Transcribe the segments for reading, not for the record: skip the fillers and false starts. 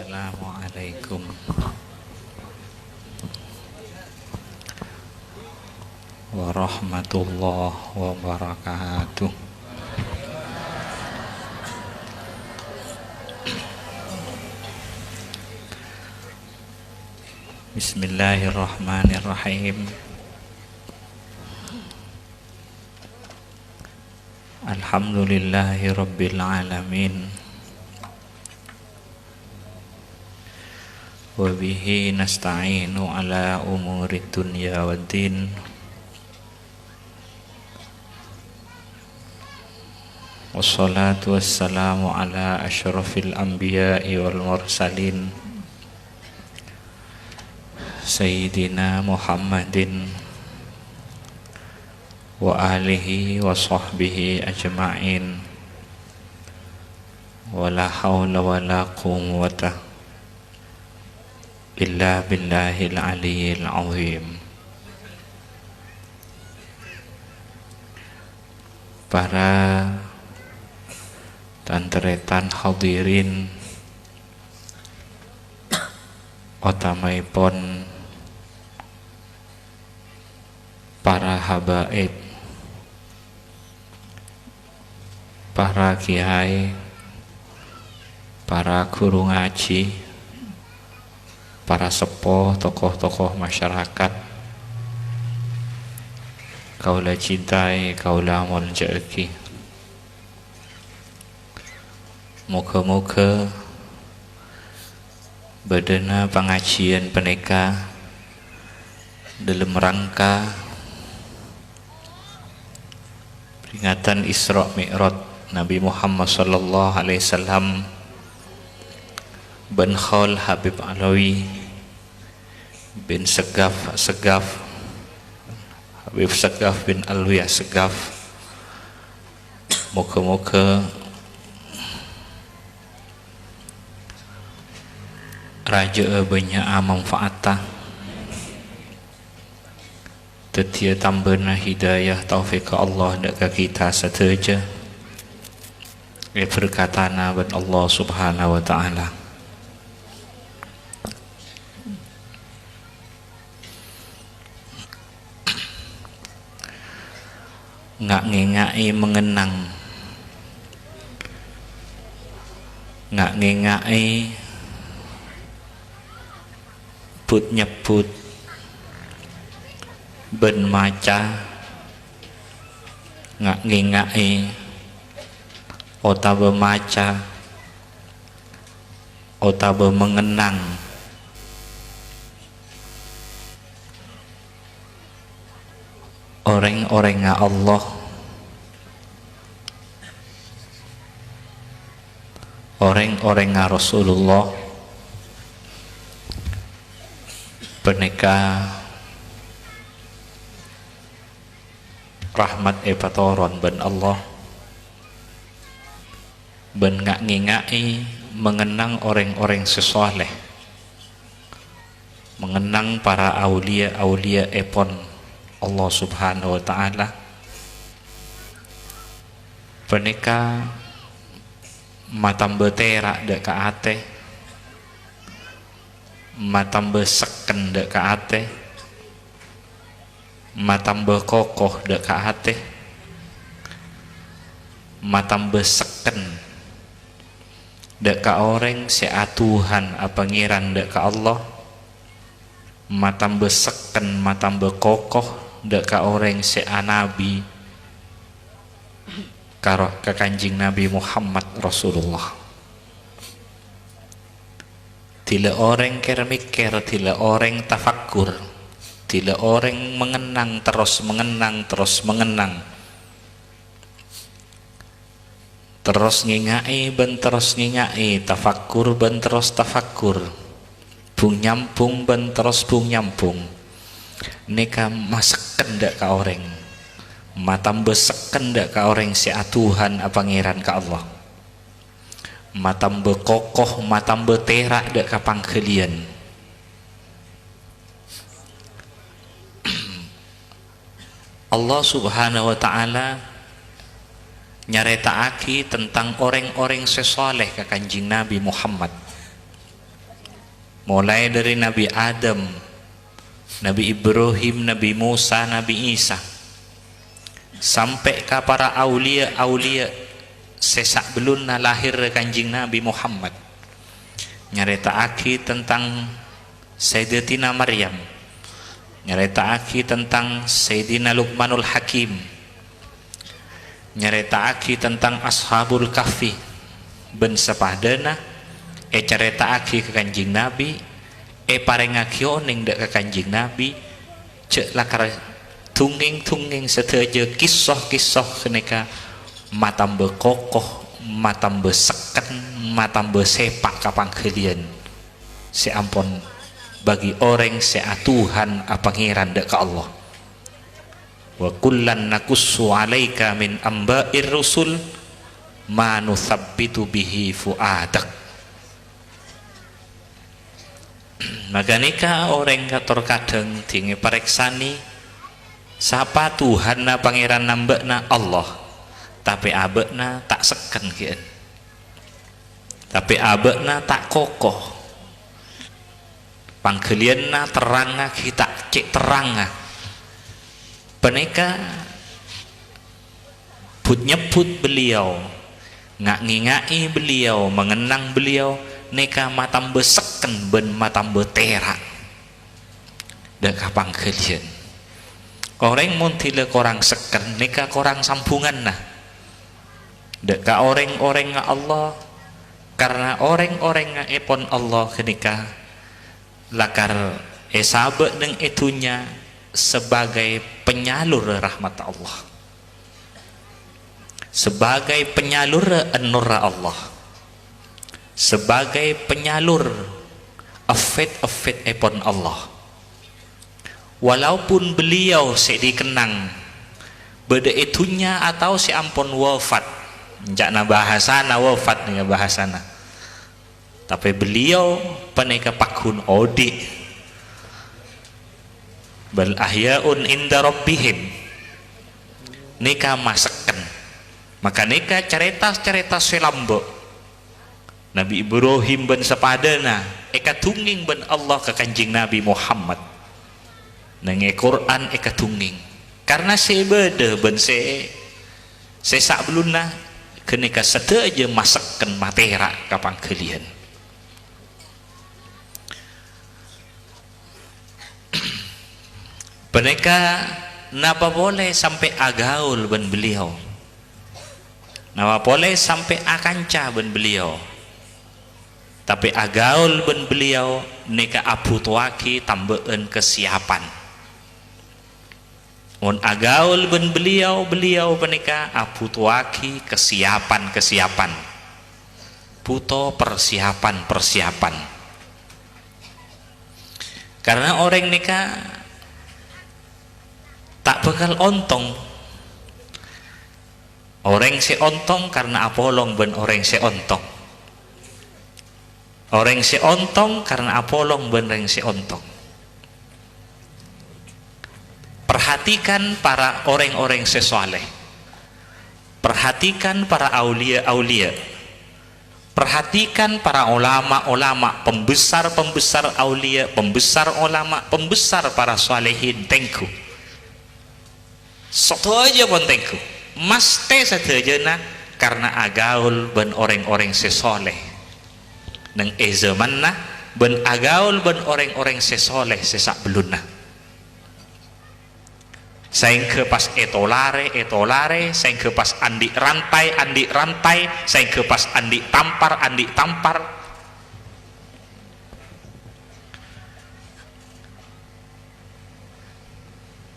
Assalamualaikum warahmatullahi wabarakatuh. Bismillahirrahmanirrahim. Alhamdulillahi rabbil alamin. Wa bihi nasta'inu ala umuri dunya waddin. Wassalatu wassalamu ala asyrafil anbiya'i wal mursalin Sayyidina Muhammadin wa alihi wa sahbihi ajma'in. Wa la hawla wa la quwwata illa billahil aliyyil azim. Para tanteretan hadirin, utamaipun para habaib, para kiai, para guru ngaji, para sepuh, tokoh-tokoh masyarakat, kaula cintai, kaula muljaeki. Moga-moga badana pengajian peneka dalam rangka peringatan Isra Mi'raj Nabi Muhammad sallallahu alaihi wasallam bin Khal Habib Alawi bin Segaf Habib Segaf bin Alwiyah Segaf. Moga-moga raja banyak manfaatah, tetia tambahna hidayah taufik Allah dekat kita sateja. Berkatana ban Allah Subhanahu wa taala. Ngak ngengai mengenang, ngak ngengai put nyebut ben maca, ngak ngengai otabe maca, otabe mengenang orang-orang Allah, orang-orang Rasulullah, peneka rahmat epatoron ben Allah, ben ngak ngingai mengenang orang-orang sesoleh, mengenang para aulia-aulia epon Allah Subhanahu wa taala. Peneka matam beterak dek ka ate, matam beseken dek ka ate, matam bekokoh dek ka ate, matam beseken dek ka orang seatuhan apa ngiran dek ka Allah, matam beseken matam bekokoh dek ka orang seanabi karo ka Kanjing Nabi Muhammad Rasulullah. Tila orang mikir, tila orang tafakkur, tila orang mengenang terus mengenang, terus mengenang, terus ngingai ben terus ngingai, tafakkur ben terus tafakkur, bung nyampung ben terus bung nyampung. Neka maseken dak ka orang, matam beseken dak ka orang si atuhan apa ngiran ka Allah, matam bekokoh matam beterak dak ka pangkelian. Allah Subhanahu wa taala nyaritaaki tentang orang-orang sesoleh ka Kanjing Nabi Muhammad. mulai dari Nabi Adam, Nabi Ibrahim, Nabi Musa, Nabi Isa, sampai ke para aulia sesak belum lahir Kanjeng Nabi Muhammad, nyaritaake tentang Sayyidatina Maryam, nyaritaake tentang Sayyidina Luqmanul Hakim, nyaritaake tentang Ashabul Kahfi ben sepadana, caritaake ke Kanjeng Nabi, parengake oning dek ke Kanjeng Nabi, cek lakar tungging seteja kisah-kisah keneka matambe kokoh, matambe seken, matambe sepak kapang kalian seampun bagi orang seatuhan pangeran dek ke Allah. Wa kullan nakussu alaika min amba'ir rusul ma nuthabbitu bihi fuadak. Maka nikah orang kator kadang tinggi pareksani siapa Tuhan na pangeran nambekna Allah, tapi abekna tak seken kian, tapi abekna tak kokoh, panggelianna teranga kita cek teranga peneka put nyebut beliau, ngak ngingai beliau, mengenang beliau, neka matam beseken ben matam betera dak kapang kalian orang muntile korang seken neka korang sambungan nah dak ka orang-orang Allah, karena orang-orang epon Allah kenika lakar sabe neng itunya sebagai penyalur rahmat Allah, sebagai penyalur an-nur Allah, sebagai penyalur afet-afet epon Allah. Walaupun beliau dikenang beda itunya atau si ampun wafat, jakna bahasana wafat nih bahasana, tapi beliau peneka pakun odi bal ahyaun inda rabbihim, nika masakan, maka nika cerita selambo Nabi Ibrahim ben sepadana tungging ben Allah ke Kanjeng Nabi Muhammad nang Quran tungging karena sebeda ben sak beluna kenika seteja masakan matera kapang kalian. Peneka napa boleh sampai agaul ben beliau, napa boleh sampai akanca ben beliau, tapi agaul ben beliau neka abutuaki tambeen kesiapan. Mun agaul ben beliau peneka abutuaki kesiapan buto persiapan karena orang neka tak bakal ontong, orang ontong karena apolong ben orang ontong, orang ontong karena apolong ben orang ontong. Perhatikan para orang-orang sesoleh, perhatikan para aulia-aulia, perhatikan para ulama-ulama, pembesar-pembesar aulia, pembesar ulama, pembesar para solehin tengku. Soto aja pun tengku, maste saja karena agaul ben orang-orang sesoleh, neng zaman nah ben agaul ben orang-orang sesoleh sesak beluna. Saingke pas etolare, saingke pas andi rantai, saingke pas andi tampar.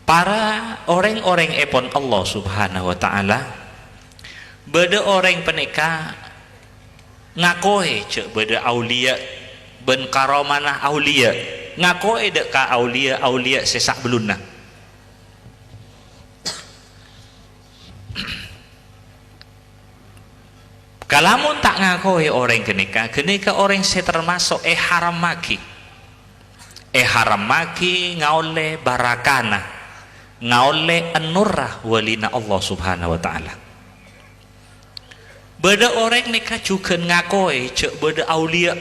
Para orang-orang epon Allah subhanahu wa ta'ala beda orang peneka ngakoe cek beda aulia ben karomanah aulia ngakoe dek ka aulia sesak beluna. Kalamun tak ngakoi orang kenika orang saya termasuk haram maki ngaole barakana, ngaole an-nurrah walina Allah subhanahu wa ta'ala. beda orang nika juga ngakoi cek beda aulia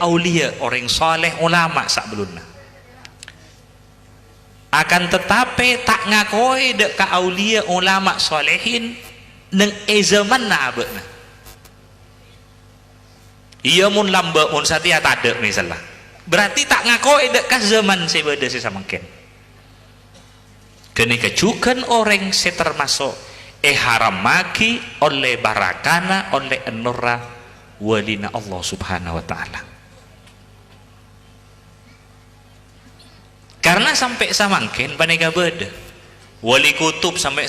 orang soleh ulama sak beluna, akan tetapi tak ngakoi dek ka aulia ulama solehin neng zaman na abena iya mun lamba mun satia tade misalnya berarti tak ngakoi dek ka zaman sebeda sesamangken kini kecukan orang se termasuk haram maki oleh barakana oleh enura walina Allah subhanahu wa ta'ala, karena sampai samangken panega beda wali kutub sampai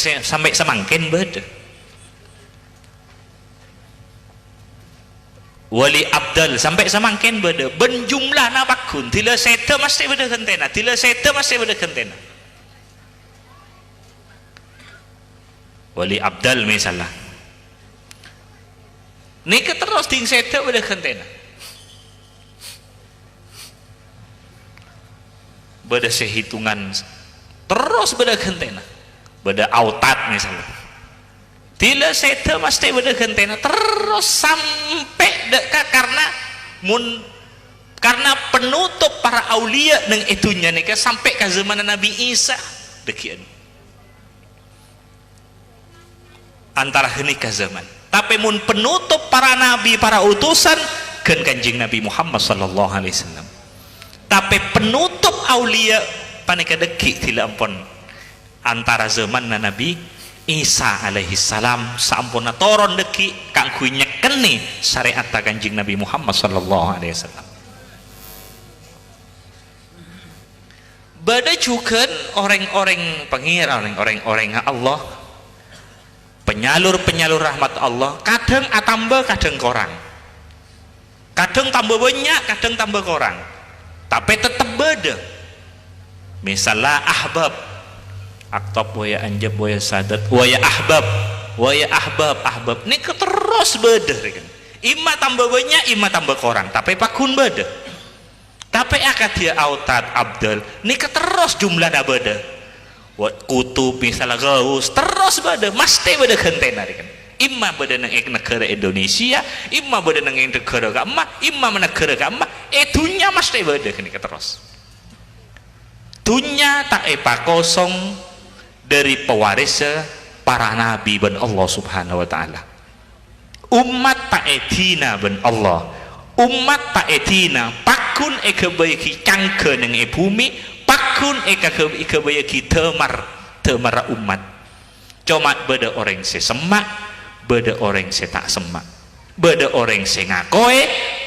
samangken beda wali abdal sampai samangken beda ben jumlah na bakun tila seta mesti beda kentena tila seta mesti beda kentena wali abdal misalnya nika terus ting seta beda kentena beda sehitungan terus beda kentena beda autat misalnya tila seta mesti beda kentena terus sampai dekat karena penutup para aulia neng itunya nika sampai ke zaman Nabi Isa dekian antara henika zaman tapi mun penutup para nabi para utusan kan kanjing Nabi Muhammad sallallahu alaihi wasallam tapi penutup aulia panika deki tila ampun antara zaman Nabi Isa alaihi salam sampuna toron deki kangku nyekeni syariat kanjing Nabi Muhammad sallallahu alaihi wasallam bada juga orang-orang pengira orang-orang Allah penyalur rahmat Allah kadang atamba kadang korang kadang tambah banyak kadang tambah korang tapi tetap beda misalnya ahbab aktab waya anjab waya sadat waya ahbab ini terus beda kan imma tambah banyak imma tambah korang tapi pakun beda tapi akad dia autat abdul ini terus jumlahnya beda kutub misalnya gaus terus beda mesti beda kentena kan imma beda nang negara Indonesia imma beda nang negara gamma imma negara gamma itunya mesti beda kan terus tunya tak kosong dari pewaris para nabi ben Allah subhanahu wa ta'ala umat tak etina ben Allah umat tak etina pakun kebaiki cangke nang bumi pakun ikabayaki temar umat cuma beda orang semak beda orang tak semak beda orang ngakoe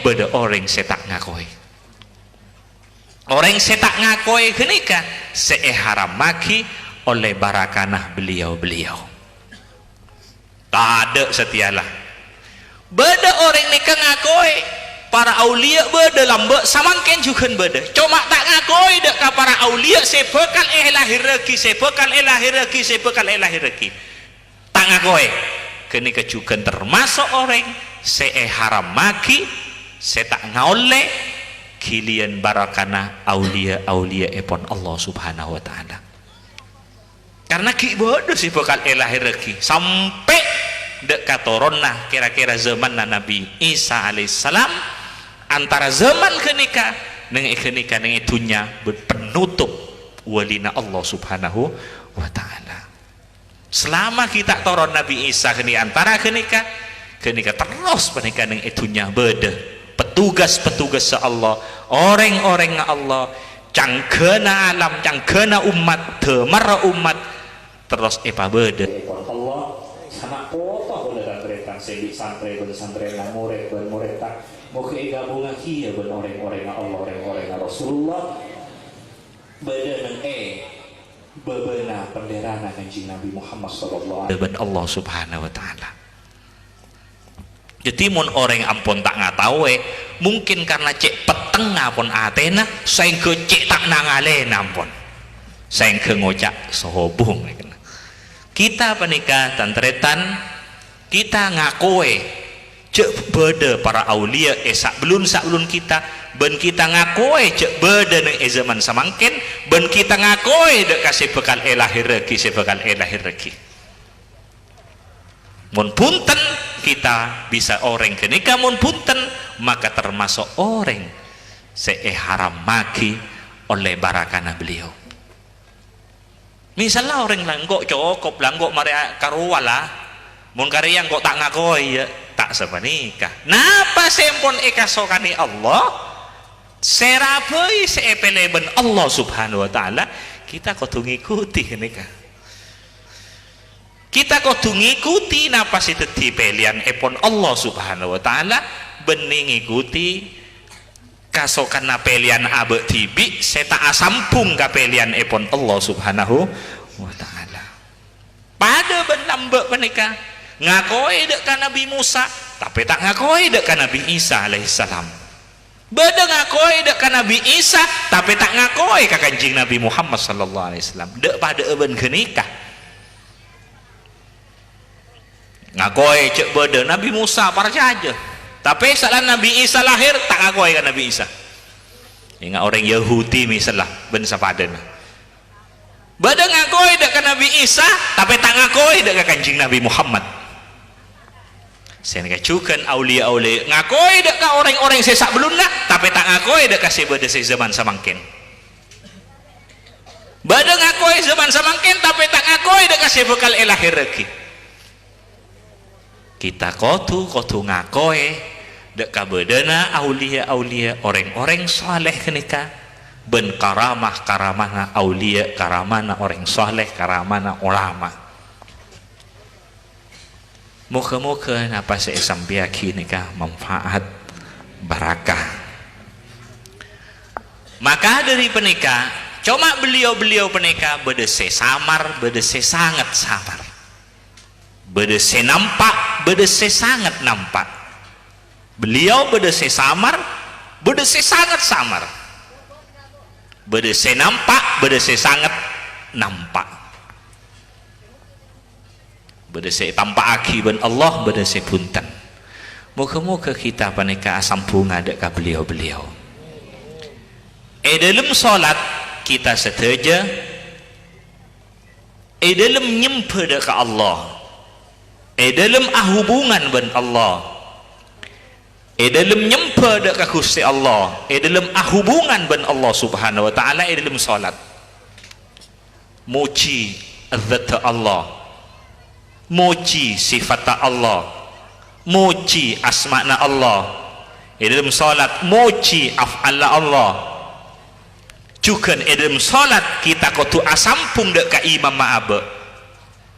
beda orang tak ngakoe orang tak ngakoe kenika haram maki oleh barakanah beliau tak ada setialah beda orang nikah ngakoe para aulia beda lambak samangken juga beda cuma tak ngakoi dek ka para aulia sebekal lahir reki tak ngakoi kini kejukan termasuk orang haram maki tak ngaole kilian barakana aulia epon Allah subhanahu wa ta'ala karena ki bodoh sebekal lahir reki sampai dek katoronna kira-kira zaman Nabi Isa alaihissalam antara zaman kenika neng itunya penutup walina Allah subhanahu wa ta'ala selama kita toron Nabi Isa kini antara kenika terus menika neng itunya beda petugas Allah orang-orang Allah cangkena alam cangkena umat temar umat terus beda Allah sama kota boleh datang sedik sampai murid tak mau gabungan kia ben orang-orang Allah orang-orang Rasulullah beda nang bebena penderana kanjeng Nabi Muhammad sallallahu alaihi wasallam Allah subhanahu wa ta'ala jadi mun orang ampun tak ngatawe mungkin karena cek peteng pun atena saengke cek tak nangalena ampun saengke ngocak sehobong kita penikah tantretan kita ngakoe cek beda para aulia sak belum kita ben kita ngakoe cek beda neng zaman samangken ben kita ngakoe dek kasih bekal lahir reki mun punten kita bisa orang kenika mun punten maka termasuk orang haram maki oleh barakana beliau. Misalnya orang langgok cukup langgok mari karuwala mun karya kok tak ngakoi ya tak sepanikah napa sempon ekasokani Allah serapai seepeleben Allah subhanahu wa ta'ala kita kudu ngikuti nikah kita kudu ngikuti napa si teti pelian epon Allah subhanahu wa ta'ala bening ngikuti kasokan na pelian abe tibi seta asampung ka pelian epon Allah subhanahu wa ta'ala pada benambek menikah ngakoi dek ka Nabi Musa tapi tak ngakoi dek ka Nabi Isa alaihissalam beda ngakoi dek ka Nabi Isa tapi tak ngakoi ka Kanjeng Nabi Muhammad sallallahu alaihi wasallam dek pada eben kenikah ngakoi cek beda Nabi Musa percaya tapi salah Nabi Isa lahir tak ngakoi ka Nabi Isa ingat orang Yahudi misalnya ben sapaden beda ngakoi dek ka Nabi Isa tapi tak ngakoi dek ka Kanjeng Nabi Muhammad saya ngacukan aulia-aulia ngakoi dek ka orang-orang sesak belunda tapi tak ngakoi dek ka sebeda zaman samangkin beda ngakoi zaman samangkin tapi tak ngakoi dek ka sebekal elahir lagi kita kotu ngakoi dek ka bedana aulia-aulia orang-orang saleh kenika ben karamah aulia karamana orang saleh karamana ulama muka-muka napa saya sambiaki nikah manfaat barakah maka dari penikah cuma beliau penikah bedese samar bedese sangat samar bedese nampak bedese sangat nampak beliau bedese samar bedese sangat samar bedese nampak bedese sangat nampak bedese tanpa aki ben Allah bedese punten muka-muka kita panika asampung ada ka beliau-beliau dalam solat kita setuju dalam nyempe ke Allah dalam hubungan ben Allah dalam nyempe ke Gusti Allah dalam hubungan ben Allah subhanahu wa ta'ala dalam solat muji zat Allah muji sifat Allah muji asma'na Allah dalam salat muji af'ala Allah juga dalam salat kita kudu asampung dek ka imam ma'abe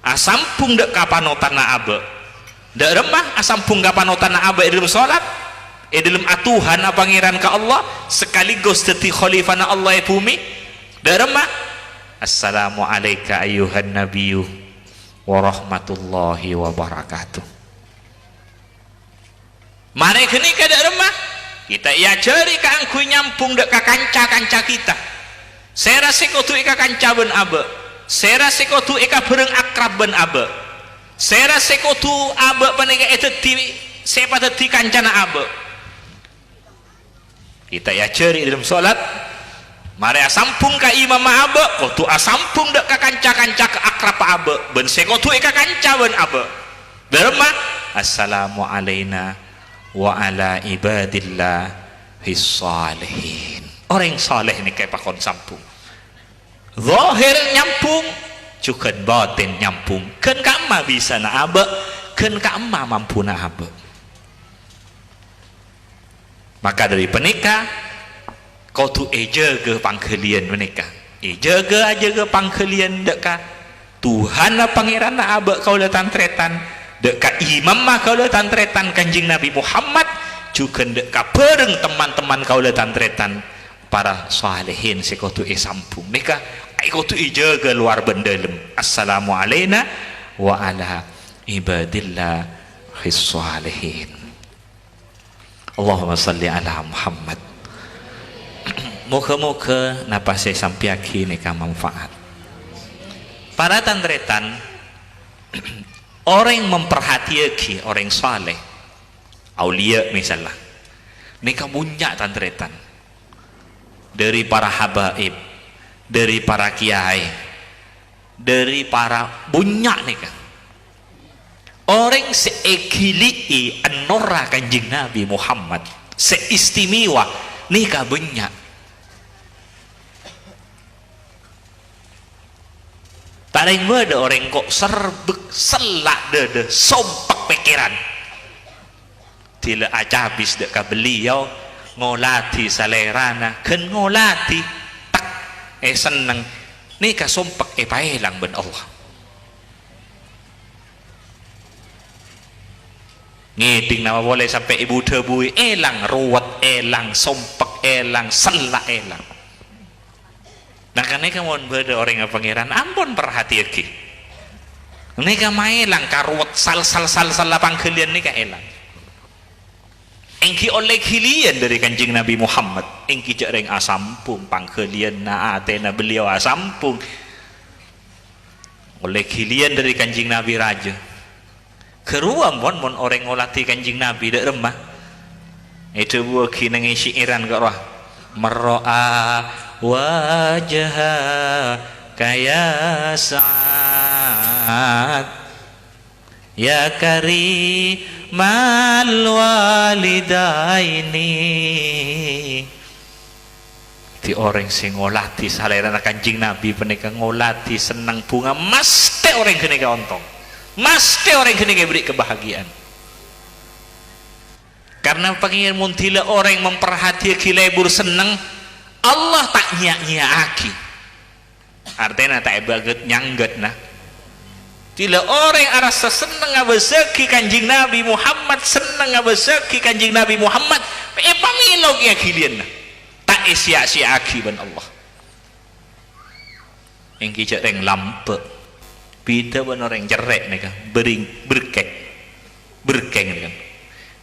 asampung dek ka panutan na'abe dek remah asampung ka panutan na'abe dalam salat dalam atuhan pangeran ka Allah sekaligus dadi khalifana Allah di bumi dek remah assalamu alayka ayyuhan nabiyyu warahmatullahi wabarakatuh mari kini kada remah kita ia cari ka angku nyampung dek ka kanca-kanca kita saya rasa kudu ika kanca ben abe saya rasa kudu ika bereng akrab ben abe saya rasa kudu abe panika itu di sepa di kancana abe kita ia cari dalam solat mari asampung ka imam abe kudu asampung dek ka kanca-kanca ka akrab abe ben sekotu eka kanca ben abe berma assalamu alaina wa ala ibadillah salihin orang saleh ni kaya pakon sampung zahir nyampung juga batin nyampung kan kama bisa na abe kan kama mampu na abe maka dari penikah kau tu jaga pangkelian menikah jaga pangkelian deka Tuhan na pangeran na abe kau le tantretan deka imam mah kau le tantretan Kanjeng Nabi Muhammad juga deka pereng teman-teman kau le tantretan para salihin si kau tu sampung nikah kau tu jaga luar bendalem assalamu alaina wa ala ibadillah salihin Allahumma salli ala Muhammad muka-muka napa saya sampiaki nikah manfaat para tantretan orang memperhatiaki orang saleh aulia misalnya nikah punya tantretan dari para habaib dari para kiai dari para bunyak nikah orang seekili anora kanjing Nabi Muhammad seistimewa nikah banyak. Paling beda orang kok serbek selak dede sompak pikiran tidak aja habis dek beliau ngolati salerana ken ngolati tak seneng nikah sompak paelang ben Allah ngiding nama boleh sampai ibu tebui elang ruwet elang sompak elang selak elang. Nah karena kamu beda orang yang pangeran ampun perhati lagi nika maelang karuwet sal lapang kalian nika elang engki oleh kilian dari kanjeng Nabi Muhammad engki jareng asampung pangkelian na atena beliau asampung oleh kilian dari kanjeng Nabi raja keruam mon orang ngolati kanjeng Nabi dak remah itu buah kinang syairan ke roh mero'a wajah kaya saat ya karimal walidaini di orang sing ngolati salerana kanjing Nabi penika ngolati senang bunga mesti orang kene ontong mesti orang kene beri kebahagiaan karena pengen muntila orang memperhati kilebur senang Allah tak nyak-nyaki artinya tak baget nyangget nah tila orang arasa senang ngabezeki kanjing Nabi Muhammad senang ngabezeki kanjing Nabi Muhammad pamilog ya kilian nah tak sia-siaki ban Allah yang kijak reng lampe bida ban orang jerek nih kan berkeng nih kan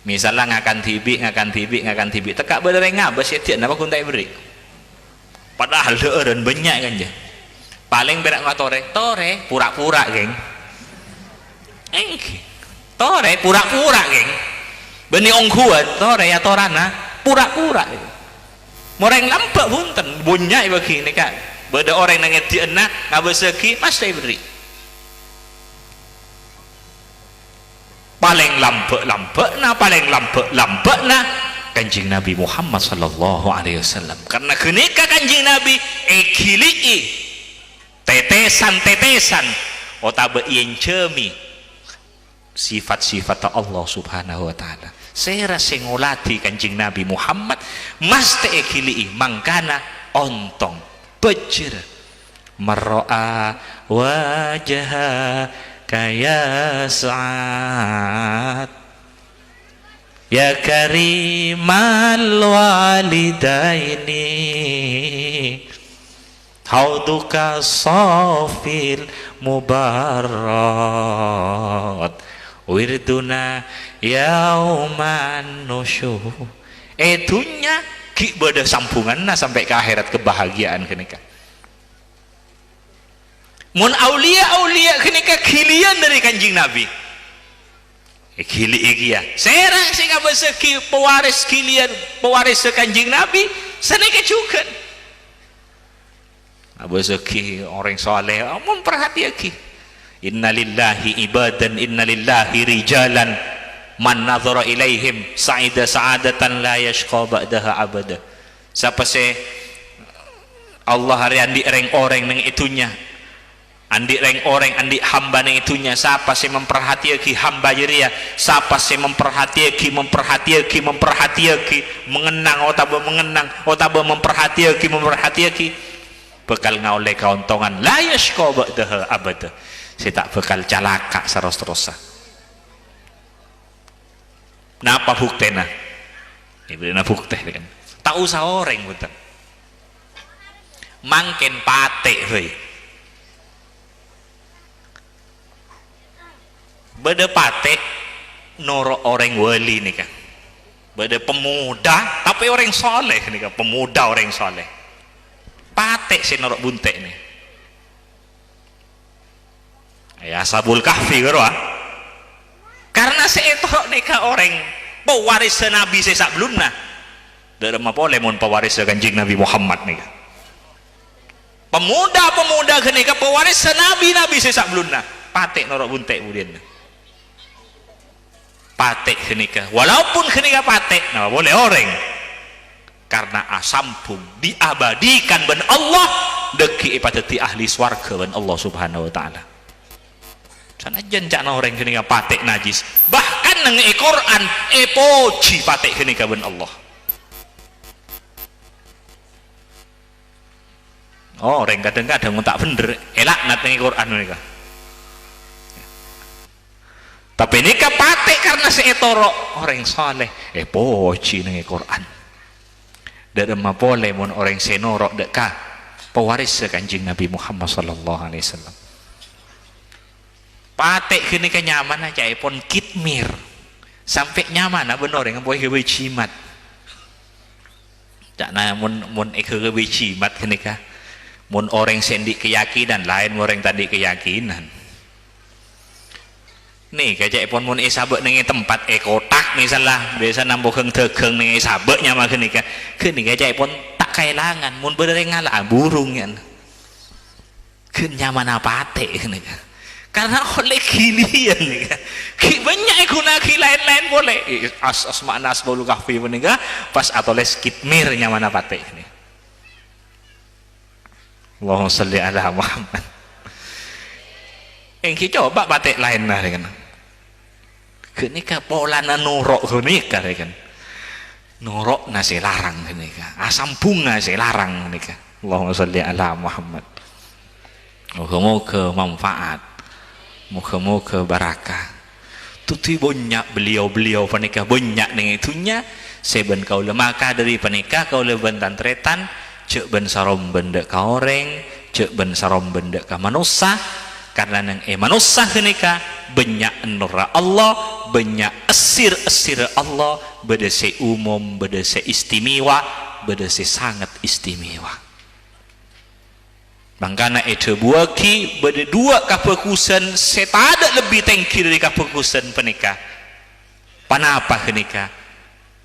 misalnya ngakan tibik tekak bener ngabes ya tiap nama kuntai beri padahal dan banyak kan ya paling berak ngatore tore pura-pura geng tore pura-pura geng beni ongkuan tore ya torana pura-pura moreng lampak bunten bunyak bagi ini kan beda orang nangit di enak ngabeseki pasti beri paling lampak na kanjing Nabi Muhammad sallallahu alaihi wasallam karena kenika kanjing Nabi ekili tetesan otabe ien cemi sifat-sifat Allah subhanahu wa ta'ala saya rasa ngolati kanjing Nabi Muhammad mesti ekili mangkana ontong bejer mero'a wajah kaya saat ya karimal walidaini hauduka sofil mubarat wirduna yauman nusyuh etunya ki bada sambunganna sampai ke akhirat kebahagiaan kenika mun aulia kenika kilian dari kanjing Nabi kili iki ya serang sing abeseki pewaris kilian pewaris kanjing Nabi senika juga abeseki orang saleh mun perhati iki innalillahi ibadan innalillahi rijalan man nazara ilaihim sa'ida sa'adatan la yashqa ba'daha abada siapa se Allah hari andi reng orang nang itunya andi reng orang andi hamba nang itunya siapa sih memperhatiaki hamba jiria siapa sih memperhatiaki mengenang otaba memperhatiaki bekal ngaulai kauntongan la yashqa ba'daha abada saya tak bekal calaka saros-terosa napa buktena ibrina bukti kan tak usah orang betul mangken pate heuy beda patek noro orang wali nih kan beda pemuda tapi orang soleh nih kan pemuda orang soleh patek si norok buntek nih ya sabul kahfi gerwa karena seetok nih kan orang pewaris Nabi sesak belumna dalam apa oleh mon pewaris kanjeng Nabi Muhammad nih kan pemuda kenika pewaris Nabi sesak belumna patek norok buntek kemudian patek kenika walaupun kenika patek nah boleh orang karena asampung diabadikan ben Allah deki ipateti ahli swarga ben Allah subhanahu wa ta'ala sanajan cak orang kenika patek najis bahkan nang Quran poji patek kenika ben Allah orang kadang-kadang tak bener elak nang Quran mereka tapi ini patek karena seetorok orang saleh poji nang Quran dan ma boleh mun orang senorok dekah pewaris Kanjeng Nabi Muhammad sallallahu alaihi wasallam patek kini nyaman aja pun kitmir sampai nyaman benar yang boleh gawe jimat tak na mun gawe jimat kini ka mun orang sendi keyakinan lain orang tadi keyakinan nih kayak pun mun sabek nengi tempat kotak misalnya biasa nambah keng nengi sabeknya mah kini kayak pun tak kehilangan mun bener ngalah burungnya nyaman apa teh kini karena oleh gilian nih banyak guna lain-lain boleh asma nasbul kahfi menika pas atau les kitmir nyaman apa teh ini Allahumma sholli ala Muhammad yang kita coba batik lain lah kan kenika polana norok kenika kan norok nasi larang kenika asam bunga nasi larang kenika Allahumma sholli ala Muhammad moga-moga manfaat moga-moga barakah tuti banyak beliau-beliau penikah banyak dengan itunya seben kau lemaka dari penikah kau leban tantretan cek ben sarom benda kau orang cek ben sarom benda ka manusia karena nang manusia kenika banyak nura Allah banyak asir Allah bedese umum bedese istimewa bedese sangat istimewa makanya itu buaki beda dua kapekusan setada lebih tengki dari kapekusan penikah panapa kenika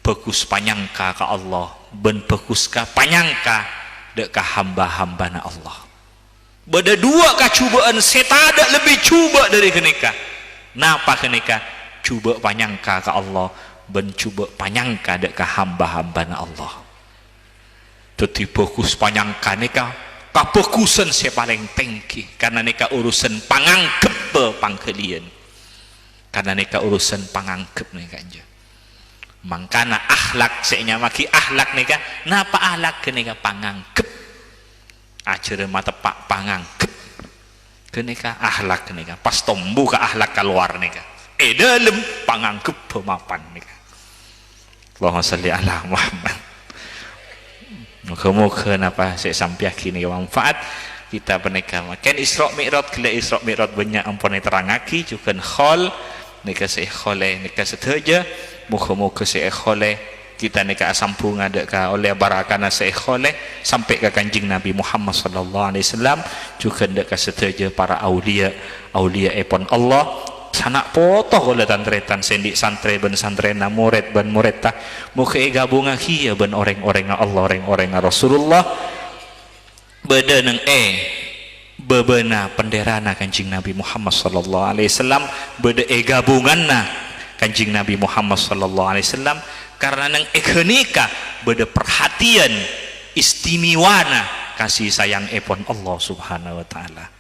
pekus panyangka ka Allah ben pekus ka panyangka dek ka hamba-hamba na Allah beda dua kacubaan setada lebih cuba dari kenika napa kenika cuba panyangka ka Allah ben cuba panyangka dek ka hamba-hamba na Allah teti pekus panyangka nika kapekusan saya paling tengki karena neka urusan pangangkep pangkelian karena neka urusan pangangkep nih kanja mangkana akhlak saya maki akhlak neka napa akhlak ke neka pangangkep acara mata pak pangangkep ke neka akhlak ke neka pas tombu ke akhlak keluar neka dalam pangangkep pemapan neka Allahumma sholli ala Muhammad moga-moga napa saya sampai kini manfaat kita peneka makan Isra Mi'raj kala Isra Mi'raj banyak ampun terangaki juga khol nika saya khole nika sedaja moga-moga saya khole kita nika asampung ada ka oleh barakana saya khole sampai ke Kanjeng Nabi Muhammad sallallahu alaihi wasallam juga ndak sedaja para aulia epon Allah sanak potoh oleh tantretan sendik santre ben santrena murid ben murid tak muka gabungan kia ben orang-orang Allah orang-orang Rasulullah beda neng bebena penderana Kanjeng Nabi Muhammad sallallahu alaihi wasallam beda gabunganna Kanjeng Nabi Muhammad sallallahu alaihi wasallam karena neng kenika beda perhatian istimewana kasih sayang epon Allah subhanahu wa ta'ala